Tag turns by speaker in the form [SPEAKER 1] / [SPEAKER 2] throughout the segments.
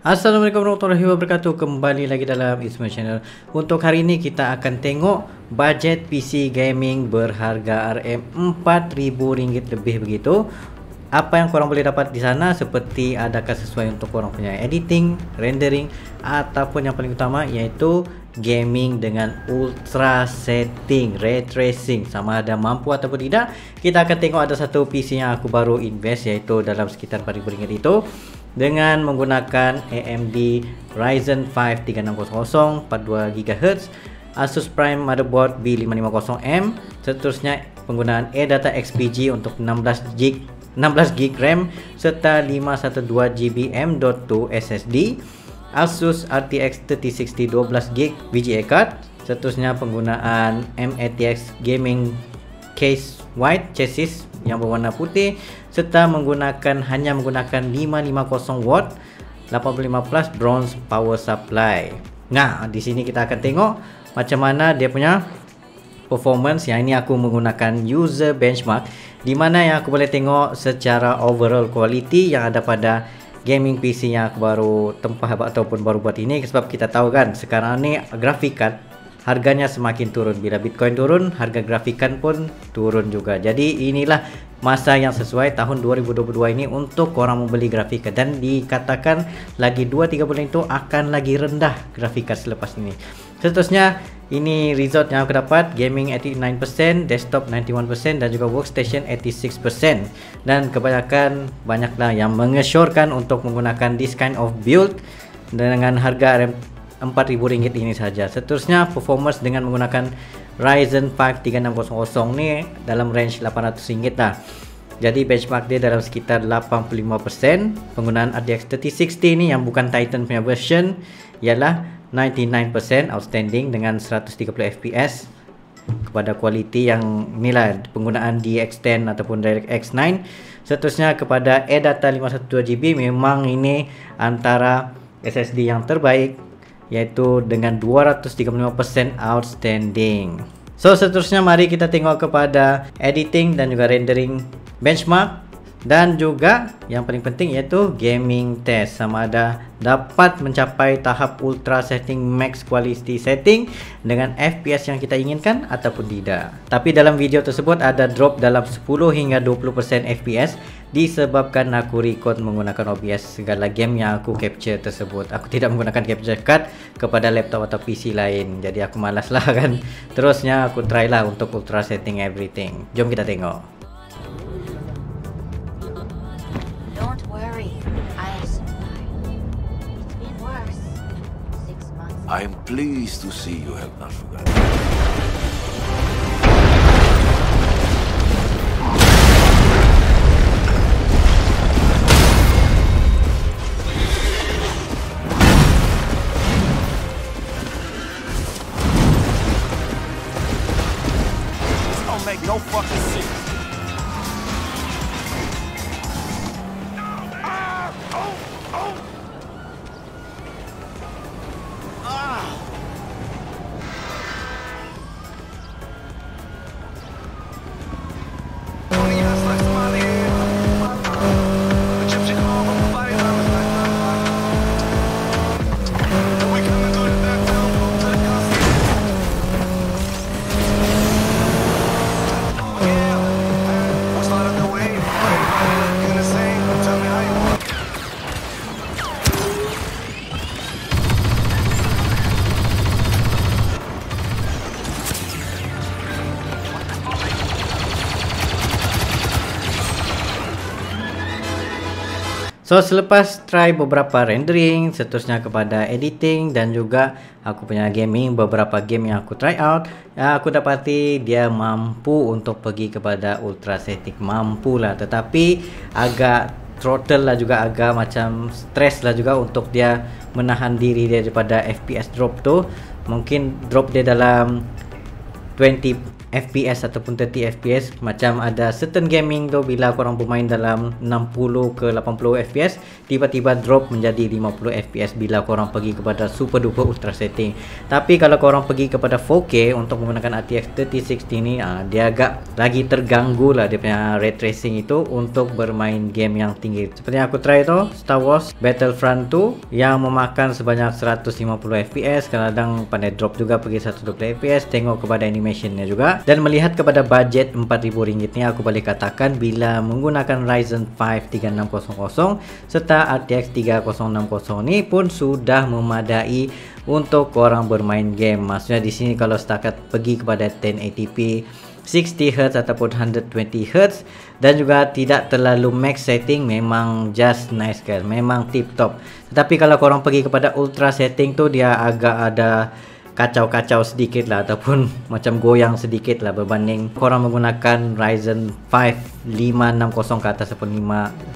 [SPEAKER 1] Assalamualaikum warahmatullahi wabarakatuh. Kembali lagi dalam Ismail Channel. Untuk hari ini kita akan tengok budget PC gaming berharga RM4,000 lebih begitu. Apa yang korang boleh dapat di sana, seperti adakah sesuai untuk korang punya editing, rendering, ataupun yang paling utama iaitu gaming dengan ultra setting, ray tracing, sama ada mampu ataupun tidak. Kita akan tengok ada satu PC yang aku baru invest, iaitu dalam sekitar RM4,000 itu, dengan menggunakan AMD Ryzen 5 3600 42GHz, Asus Prime motherboard B550M, seterusnya penggunaan eData XPG untuk 16GB RAM serta 512GB M.2 SSD, Asus RTX 3060 12GB VGA card, seterusnya penggunaan MATX Gaming Case White chassis yang berwarna putih, serta hanya menggunakan 550W 85 plus bronze power supply. Nah, di sini kita akan tengok macam mana dia punya performance. Yang ini aku menggunakan user benchmark, di mana yang aku boleh tengok secara overall quality yang ada pada gaming PC yang aku baru tempah ataupun baru buat ini. Sebab kita tahu kan sekarang ni grafik card harganya semakin turun. Bila Bitcoin turun, harga grafikan pun turun juga. Jadi inilah masa yang sesuai tahun 2022 ini untuk korang membeli grafika, dan dikatakan lagi 2-3 bulan itu akan lagi rendah grafika selepas ini. Seterusnya ini result yang aku dapat: gaming 89%, desktop 91%, dan juga workstation 86%. Dan kebanyakan banyaklah yang mengesyorkan untuk menggunakan this kind of build dengan harga RM4,000 ini saja. Seterusnya performance dengan menggunakan Ryzen 5 3600 ni dalam range RM800 lah. Jadi benchmark dia dalam sekitar 85%. Penggunaan RTX 3060 ni yang bukan Titan punya version ialah 99% outstanding dengan 130 fps kepada quality yang inilah penggunaan DX10 ataupun DirectX 9. Seterusnya kepada eData 512GB, memang ini antara SSD yang terbaik, yaitu dengan 235% outstanding. So seterusnya mari kita tengok kepada editing dan juga rendering benchmark, dan juga yang paling penting iaitu gaming test, sama ada dapat mencapai tahap ultra setting max quality setting dengan FPS yang kita inginkan ataupun tidak. Tapi dalam video tersebut ada drop dalam 10 hingga 20% FPS disebabkan aku record menggunakan OBS segala game yang aku capture tersebut. Aku tidak menggunakan capture card kepada laptop atau PC lain, jadi aku malas lah kan. Terusnya aku try lah untuk ultra setting everything. Jom kita tengok.
[SPEAKER 2] I am pleased to see you have not forgotten. This don't make no fucking sense.
[SPEAKER 1] So selepas try beberapa rendering, seterusnya kepada editing dan juga aku punya gaming, beberapa game yang aku try out, aku dapati dia mampu untuk pergi kepada ultra setting, mampu lah, tetapi agak throttle lah juga, agak macam stress lah juga untuk dia menahan diri dia daripada FPS drop tu. Mungkin drop dia dalam 20 FPS ataupun 30 FPS. Macam ada certain gaming tu bila korang bermain dalam 60 ke 80 FPS, tiba-tiba drop menjadi 50 FPS bila korang pergi kepada super duper ultra setting. Tapi kalau korang pergi kepada 4K untuk menggunakan RTX 3060 ni, dia agak lagi terganggu lah dia punya ray tracing itu untuk bermain game yang tinggi. Seperti yang aku try tu Star Wars Battlefront 2 yang memakan sebanyak 150 FPS, kadang-kadang pandai drop juga pergi 120 FPS. Tengok kepada animationnya juga. Dan melihat kepada budget RM4,000 ni, aku boleh katakan bila menggunakan Ryzen 5 3600 serta RTX 3060 ni pun sudah memadai untuk korang bermain game. Maksudnya di sini kalau setakat pergi kepada 1080p 60Hz ataupun 120Hz dan juga tidak terlalu max setting, memang just nice guys, memang tip top. Tetapi kalau korang pergi kepada ultra setting tu, dia agak ada kacau-kacau sedikit lah ataupun macam goyang sedikit lah berbanding korang menggunakan Ryzen 5 560 ke atas ataupun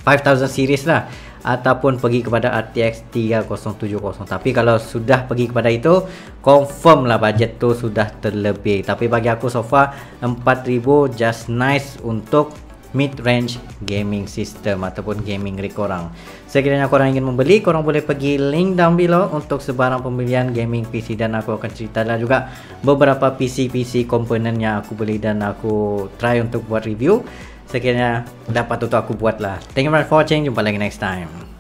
[SPEAKER 1] 5000 series lah, ataupun pergi kepada RTX 3070. Tapi kalau sudah pergi kepada itu, confirm lah budget tu sudah terlebih. Tapi bagi aku so far 4000 just nice untuk mid-range gaming system ataupun gaming rig korang. Sekiranya korang ingin membeli, korang boleh pergi link down below untuk sebarang pembelian gaming PC, dan aku akan ceritalah juga beberapa PC komponen yang aku beli dan aku try untuk buat review. Sekiranya dapat untuk aku buat lah. Thank you very much for watching. Jumpa lagi next time.